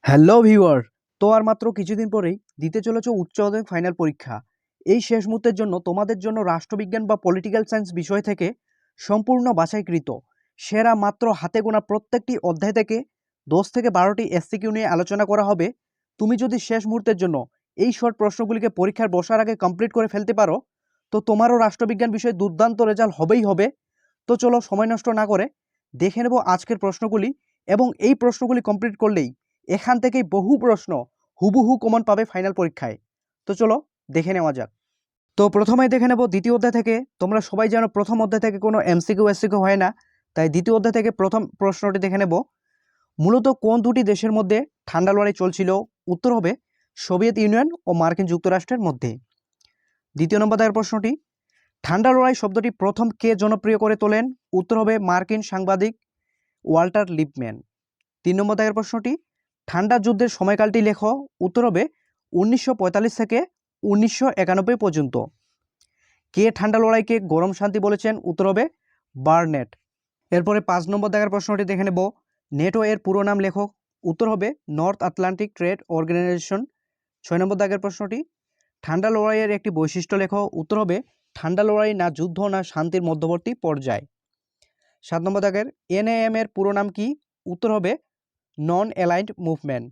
Hello viewer. তো আর মাত্র কিছুদিন পরেই দিতে চলেছে উচ্চ মাধ্যমিক ফাইনাল পরীক্ষা। এই শেষ মুহূর্তের জন্য তোমাদের জন্য রাষ্ট্রবিজ্ঞান বা পলিটিক্যাল সায়েন্স বিষয় থেকে সম্পূর্ণ বাছাইকৃত সেরা মাত্র হাতে গোনা প্রত্যেকটি অধ্যায় থেকে 10 থেকে 12টি এসসিকিউ নিয়ে আলোচনা করা হবে। তুমি যদি শেষ মুহূর্তের জন্য এই শর্ট প্রশ্নগুলিকে পরীক্ষার বসার আগে কমপ্লিট করে ফেলতে পারো তো তোমারও রাষ্ট্রবিজ্ঞান বিষয়ে দুর্দান্ত রেজাল্ট হবেই হবে। তো চলো সময় নষ্ট না করে দেখে নেব আজকের প্রশ্নগুলি, এবং এই প্রশ্নগুলি কমপ্লিট করলেই এখান থেকেই বহু প্রশ্ন হুবহু কমন পাবে ফাইনাল পরীক্ষায়। তো চলো দেখে নেওয়া যাক। তো প্রথমেই দেখে নেব দ্বিতীয় অধ্যায় থেকে। তোমরা সবাই জানো প্রথম অধ্যায় থেকে কোনো এমসিকিউ এসসিকিউ হয় না, তাই দ্বিতীয় অধ্যায় থেকে প্রথম প্রশ্নটি দেখে নেব। মূলত কোন দুটি দেশের মধ্যে ঠান্ডা লড়াই চলছিল? উত্তর হবে সোভিয়েত ইউনিয়ন ও মার্কিন যুক্তরাষ্ট্রের মধ্যে। দ্বিতীয় নম্বর দাগের প্রশ্নটি, ঠান্ডা লড়াই শব্দটি প্রথম কে জনপ্রিয় করে তোলেন? উত্তর হবে মার্কিন সাংবাদিক ওয়াল্টার লিপম্যান। 3 নম্বর দাগের প্রশ্নটি, ঠান্ডা যুদ্ধের সময়কালটি লেখো। উত্তর হবে 1945 থেকে 1991 পর্যন্ত। কে ঠান্ডা লড়াইকে গরম শান্তি বলেছেন? উত্তর হবে বার্নেট। এরপরে 5 নম্বর দাগের প্রশ্নটি দেখে নেব। নেটো এর পুরো নাম লেখো। উত্তর হবে নর্থ আটলান্টিক ট্রেড অর্গানাইজেশন। 6 নম্বর দাগের প্রশ্নটি, ঠান্ডা লড়াইয়ের একটি বৈশিষ্ট্য লেখো। উত্তর হবে ঠান্ডা লড়াই না যুদ্ধ না শান্তির মধ্যবর্তী পর্যায়। 7 নম্বর দাগের এনএএম এর পুরো নাম কি? উত্তর হবে নন অ্যালাইন্ড মুভমেন্ট।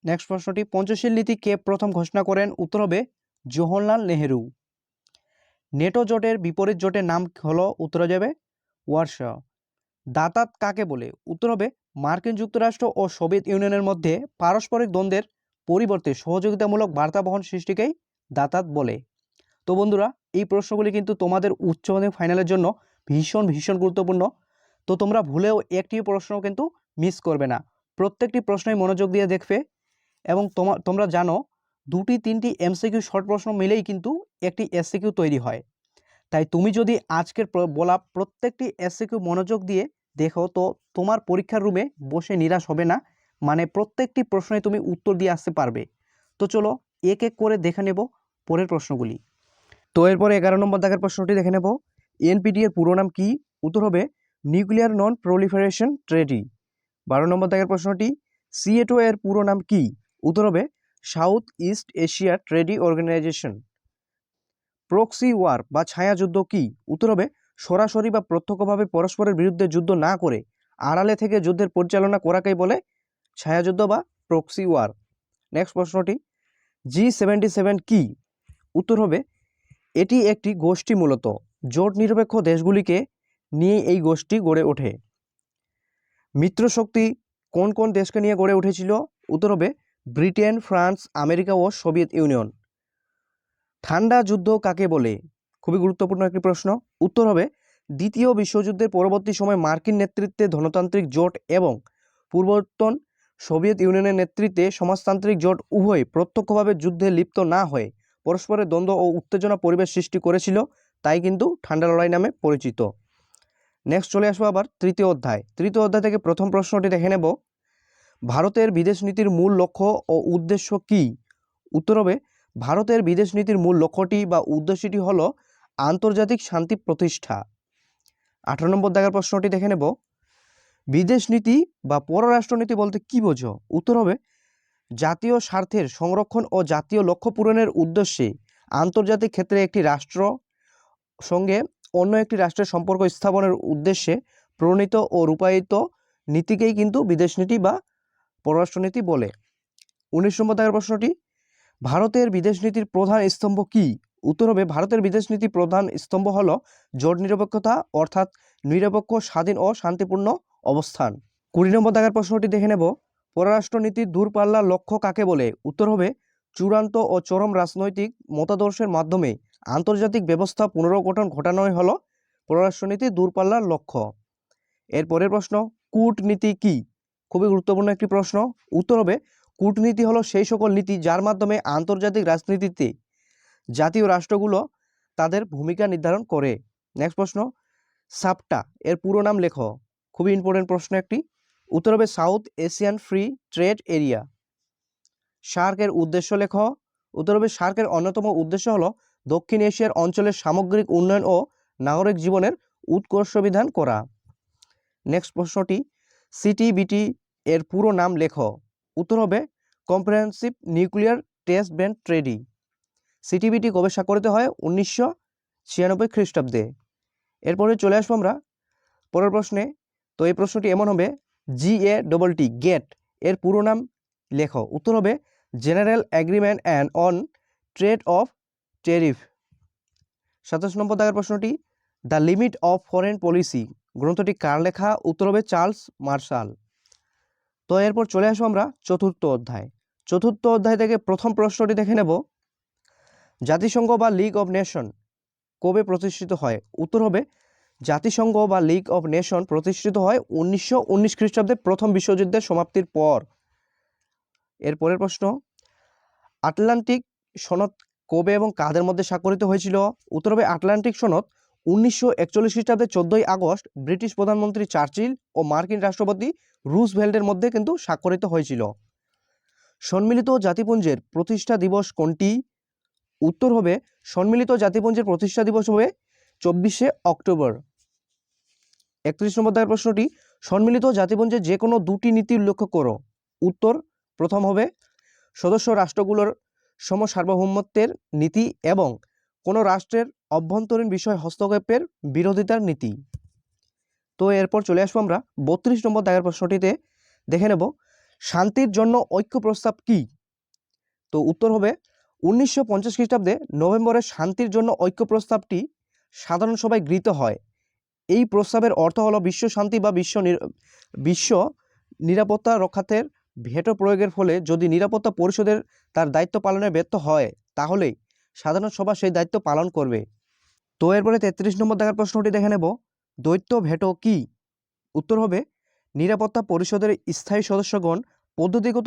নেক্সট প্রশ্নটি, পঞ্চশীল নীতি কে প্রথম ঘোষণা করেন? উত্তর হবে জওহরলাল নেহেরু। নেটো জোটের বিপরীত জোটের নাম হলো, উত্তর যাবে ওয়ারশ। দাতাত কাকে বলে? উত্তর হবে মার্কিন যুক্তরাষ্ট্র ও সোভিয়েত ইউনিয়নের মধ্যে পারস্পরিক দ্বন্দ্বের পরিবর্তে সহযোগিতামূলক বার্তা বহন সৃষ্টিকেই দাতাত বলে। তো বন্ধুরা, এই প্রশ্নগুলি কিন্তু তোমাদের উচ্চ মাধ্যমিক ফাইনালের জন্য ভীষণ ভীষণ গুরুত্বপূর্ণ। তো তোমরা ভুলেও একটি প্রশ্ন কিন্তু মিস করবে না, প্রত্যেকটি প্রশ্নই মনোযোগ দিয়ে দেখবে। এবং তোমরা জানো 2-3টি এমসিকিউ শর্ট প্রশ্ন মিলেই কিন্তু একটি এসসিকিউ তৈরি হয়। তাই তুমি যদি আজকের বলা প্রত্যেকটি এসসিকিউ মনোযোগ দিয়ে দেখো তো তোমার পরীক্ষার রুমে বসে নিরাশ হবে না, মানে প্রত্যেকটি প্রশ্নে তুমি উত্তর দিয়ে আসতে পারবে। তো চলো এক এক করে দেখে নেব পরের প্রশ্নগুলি। তো এরপরে 11 নম্বর দাগের প্রশ্নটি দেখে নেব। এনপিটি এর পুরো নাম কি? উত্তর হবে নিউক্লিয়ার নন প্রলিফারেশন ট্রেটি। 12 নম্বর দাগের প্রশ্নটি, সিএটো এর পুরো নাম কি? উত্তর হবে South East Asia treaty organisation. Proxy war বা ছায়াযুদ্ধ কি? উত্তর হবে সরাসরি বা প্রত্যক্ষভাবে পরস্পরের বিরুদ্ধে যুদ্ধ না করে আড়ালে থেকে যুদ্ধের পরিচালনা করাকেই বলে ছায়াযুদ্ধ বা প্রক্সি ওয়ার। নেক্সট প্রশ্নটি, G77 কি? উত্তর হবে এটি একটি গোষ্ঠী, মূলত জোট নিরপেক্ষ দেশগুলিকে নিয়ে এই গোষ্ঠী গড়ে ওঠে। মিত্রশক্তি কোন কোন দেশকে নিয়ে গড়ে উঠেছিল? উত্তর হবে ব্রিটেন, ফ্রান্স, আমেরিকা ও সোভিয়েত ইউনিয়ন। ঠান্ডা যুদ্ধ কাকে বলে? খুবই গুরুত্বপূর্ণ একটি প্রশ্ন। উত্তর হবে দ্বিতীয় বিশ্বযুদ্ধের পরবর্তী সময় মার্কিন নেতৃত্বে ধনতান্ত্রিক জোট এবং পূর্বতন সোভিয়েত ইউনিয়নের নেতৃত্বে সমাজতান্ত্রিক জোট উভয় প্রত্যক্ষভাবে যুদ্ধে লিপ্ত না হয়ে পরস্পরের দ্বন্দ্ব ও উত্তেজনা পরিবেশ সৃষ্টি করেছিল, তাই কিন্তু ঠান্ডা লড়াই নামে পরিচিত। নেক্সট চলে আসবো আবার তৃতীয় অধ্যায়। তৃতীয় অধ্যায় থেকে প্রথম প্রশ্নটি দেখে নেব। ভারতের বিদেশ নীতির মূল লক্ষ্য ও উদ্দেশ্য কি? উত্তর হবে ভারতের বিদেশ নীতির মূল লক্ষ্যটি বা উদ্দেশ্যটি হল আন্তর্জাতিক শান্তি প্রতিষ্ঠা। 18 নম্বর দাগের প্রশ্নটি দেখে নেব। বিদেশ নীতি বা পররাষ্ট্রনীতি বলতে কি বোঝো? উত্তর হবে জাতীয় স্বার্থের সংরক্ষণ ও জাতীয় লক্ষ্য পূরণের উদ্দেশ্যে আন্তর্জাতিক ক্ষেত্রে একটি রাষ্ট্র সঙ্গে অন্য একটি রাষ্ট্রের সম্পর্ক স্থাপনের উদ্দেশ্যে প্রণীত ও রূপায়িত নীতিকেই কিন্তু বিদেশ নীতি বা পররাষ্ট্রনীতি বলে। 19 নম্বর দাগের প্রশ্নটি, ভারতের বিদেশ নীতির প্রধান স্তম্ভ কি? উত্তর হবে ভারতের বিদেশ নীতির প্রধান স্তম্ভ হল জোট নিরপেক্ষতা, অর্থাৎ নিরপেক্ষ, স্বাধীন ও শান্তিপূর্ণ অবস্থান। 20 নম্বর দাগের প্রশ্নটি দেখে নেব। পররাষ্ট্রনীতির দূরপাল্লার লক্ষ্য কাকে বলে? উত্তর হবে চূড়ান্ত ও চরম রাজনৈতিক মতাদর্শের মাধ্যমে আন্তর্জাতিক ব্যবস্থা পুনর্গঠন ঘটানোই হলো পররাষ্ট্রনীতির দূরপাল্লার লক্ষ্য। এর পরের প্রশ্ন, কূটনীতি কি? খুবই গুরুত্বপূর্ণ একটি প্রশ্ন। উত্তর হবে কূটনীতি হলো সেই সকল নীতি যার মাধ্যমে আন্তর্জাতিক রাজনীতিতে জাতীয় রাষ্ট্রগুলো তাদের ভূমিকা নির্ধারণ করে। নেক্সট প্রশ্ন, সাপটা এর পুরো নাম লেখো। খুবই ইম্পর্টেন্ট প্রশ্ন একটি। উত্তর হবে south Asian free trade area. SAARC এর উদ্দেশ্য লেখো। উত্তর হবে সার্কের অন্যতম উদ্দেশ্য হলো দক্ষিণ এশিয়ার অঞ্চলের সামগ্রিক উন্নয়ন ও নাগরিক জীবনের উৎকর্ষ বিধান করা। নেক্সট প্রশ্নটি, সিটিবিটি এর পুরো নাম লেখো। উত্তর হবে comprehensive nuclear test ban treaty. CTBT কবে স্বাক্ষরিত হয়? 1996 খ্রিস্টাব্দে। এরপরে চলে আসবো আমরা পরের প্রশ্নে। তো এই প্রশ্নটি এমন হবে, GATT গেট এর পুরো নাম লেখো। উত্তর হবে general agreement and on trade of tariff. 27 নম্বর দাগের প্রশ্নটি, the limit of foreign policy গ্রন্থটি কার লেখা? উত্তর হবে চার্লস মার্শাল। তো এরপর চলে আসবো আমরা চতুর্থ অধ্যায়। চতুর্থ অধ্যায় থেকে প্রথম প্রশ্নটি দেখে নেব, জাতিসংঘ বা লিগ অব নেশন কবে প্রতিষ্ঠিত হয়? উত্তর হবে জাতিসংঘ বা লিগ অব নেশন প্রতিষ্ঠিত হয় 1919 খ্রিস্টাব্দে প্রথম বিশ্বযুদ্ধের সমাপ্তির পর। এর পরের প্রশ্ন, আটলান্টিক সনদ কবে এবং কাদের মধ্যে স্বাক্ষরিত হয়েছিল? উত্তর হবে আটলান্টিক সনদ 1941 খ্রিস্টাব্দে 14 আগস্ট ব্রিটিশ প্রধানমন্ত্রী চার্চিল ও মার্কিন রাষ্ট্রপতি রুজভেল্টের মধ্যে কিন্তু স্বাক্ষরিত হয়েছিল। সম্মিলিত জাতিপুঞ্জের প্রতিষ্ঠা দিবস কোনটি? উত্তর হবে সম্মিলিত জাতিপুঞ্জের প্রতিষ্ঠা দিবস হবে 24শে অক্টোবর। 31 নম্বর দাগের প্রশ্নটি, সম্মিলিত জাতিপুঞ্জের যে কোনো দুটি নীতি উল্লেখ করো। উত্তর, প্রথম হবে সদস্য রাষ্ট্রগুলোর সমসার্বভৌমত্বের নীতি এবং কোনো রাষ্ট্রের অভ্যন্তরীণ বিষয় হস্তক্ষেপের বিরোধিতার নীতি। তো এরপর চলে আসবো আমরা 32 নম্বর দাগের প্রশ্নটিতে, দেখে নেব শান্তির জন্য ঐক্য প্রস্তাব কি? তো উত্তর হবে 1950 খ্রিস্টাব্দে নভেম্বরে শান্তির জন্য ঐক্য প্রস্তাবটি সাধারণ সভায় গৃহীত হয়। এই প্রস্তাবের অর্থ হলো বিশ্ব শান্তি বা বিশ্ব নিরাপত্তা রক্ষার্থে ভেটো প্রয়োগের ফলে যদি নিরাপত্তা পরিষদের তার দায়িত্ব পালনে ব্যর্থ হয় তাহলে সাধারণ সভা সেই দায়িত্ব পালন করবে। তো এরপরে 33 নম্বর দাগের প্রশ্নটি দেখে নেব, দ্বৈত ভেটো কি? উত্তর হবে নিরাপত্তা পরিষদের স্থায়ী সদস্যগণ পদ্ধতিগত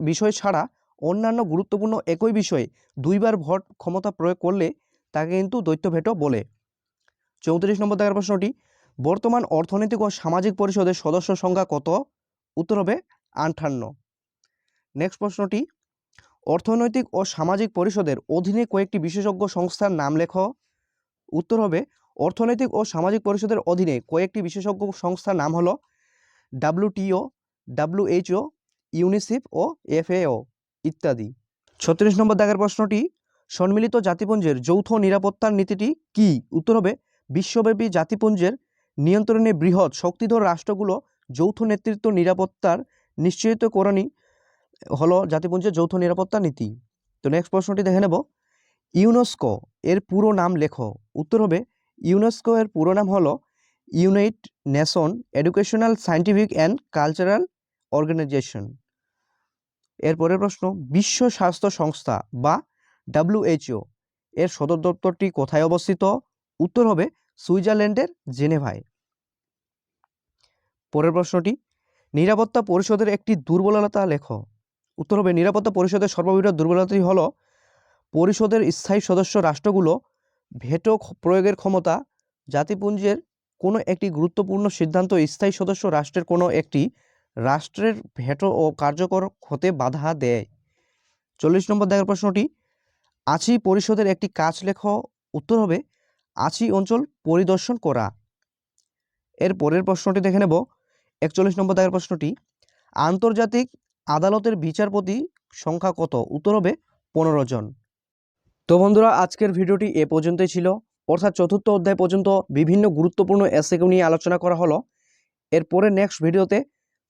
বিষয় ছাড়া অন্যান্য গুরুত্বপূর্ণ একই বিষয়ে দুইবার ভোট ক্ষমতা প্রয়োগ করলে তাকে কিন্তু দ্বৈত ভেটো বলে। 34 নম্বর দাগের প্রশ্নটি, বর্তমান অর্থনৈতিক ও সামাজিক পরিষদের সদস্য সংখ্যা কত? উত্তর হবে 58। নেক্সট প্রশ্নটি, অর্থনৈতিক ও সামাজিক পরিষদের অধীনে কয়েকটি বিশেষজ্ঞ সংস্থার নাম লেখো। উত্তর হবে অর্থনৈতিক ও সামাজিক পরিষদের অধীনে কয়েকটি বিশেষজ্ঞ সংস্থার নাম হলো WTO, WHO, ইউনিসেফ ও FAO ইত্যাদি। 36 নম্বর দাগের প্রশ্নটি, সম্মিলিত জাতিপুঞ্জের যৌথ নিরাপত্তার নীতিটি কি? উত্তর হবে বিশ্বব্যাপী জাতিপুঞ্জের নিয়ন্ত্রণে বৃহৎ শক্তিধর রাষ্ট্রগুলো যৌথ নেতৃত্ব নিরাপত্তার নিশ্চিতকরণই হলো জাতিপুঞ্জের যৌথ নিরাপত্তা নীতি। তো নেক্সট প্রশ্নটি দেখে নেব, ইউনেস্কো এর পুরো নাম লেখো। উত্তর হবে ইউনেস্কো এর পুরো নাম হলো United Nation Educational Scientific and Cultural Organisation. এর পরের প্রশ্ন, বিশ্ব স্বাস্থ্য সংস্থা বা WHO এর সদর দপ্তরটি কোথায় অবস্থিত? উত্তর হবে সুইজারল্যান্ডের জেনেভায়। পরের প্রশ্নটি, নিরাপত্তা পরিষদের একটি দুর্বলতা লেখো। উত্তর হবে নিরাপত্তা পরিষদের সর্ববৃহৎ দুর্বলতাটি হলো পরিষদের স্থায়ী সদস্য রাষ্ট্রগুলো ভেটো প্রয়োগের ক্ষমতা জাতিপুঞ্জের কোনো একটি গুরুত্বপূর্ণ সিদ্ধান্ত স্থায়ী সদস্য রাষ্ট্রের কোনো একটি রাষ্ট্রের ভেটো ও কার্যকর হতে বাধা দেয়। 40 নম্বর দাগের প্রশ্নটি, আছি পরিষদের একটি কাজ লেখো। উত্তর হবে আছি অঞ্চল পরিদর্শন করা। এর পরের প্রশ্নটি দেখে নেব, 41 নম্বর দাগের প্রশ্নটি, আন্তর্জাতিক আদালতের বিচারপতি সংখ্যা কত? উত্তর হবে 15 জন। তো বন্ধুরা, আজকের ভিডিওটি এ পর্যন্তই ছিল, অর্থাৎ চতুর্থ অধ্যায় পর্যন্ত বিভিন্ন গুরুত্বপূর্ণ এসএকিউ নিয়ে আলোচনা করা হলো। এরপরে নেক্সট ভিডিওতে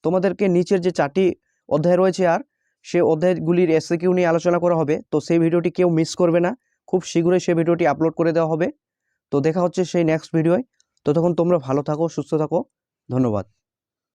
তোমাদেরকে নিচের যে 4টি অধ্যায় রয়েছে আর সে অধ্যায়গুলির এসএকিউ নিয়ে আলোচনা করা হবে। তো সেই ভিডিওটি কেউ মিস করবে না, খুব শীঘ্রই সেই ভিডিওটি আপলোড করে দেওয়া হবে। তো দেখা হচ্ছে সেই নেক্সট ভিডিওয়। ততক্ষণ তোমরা ভালো থাকো, সুস্থ থাকো, ধন্যবাদ।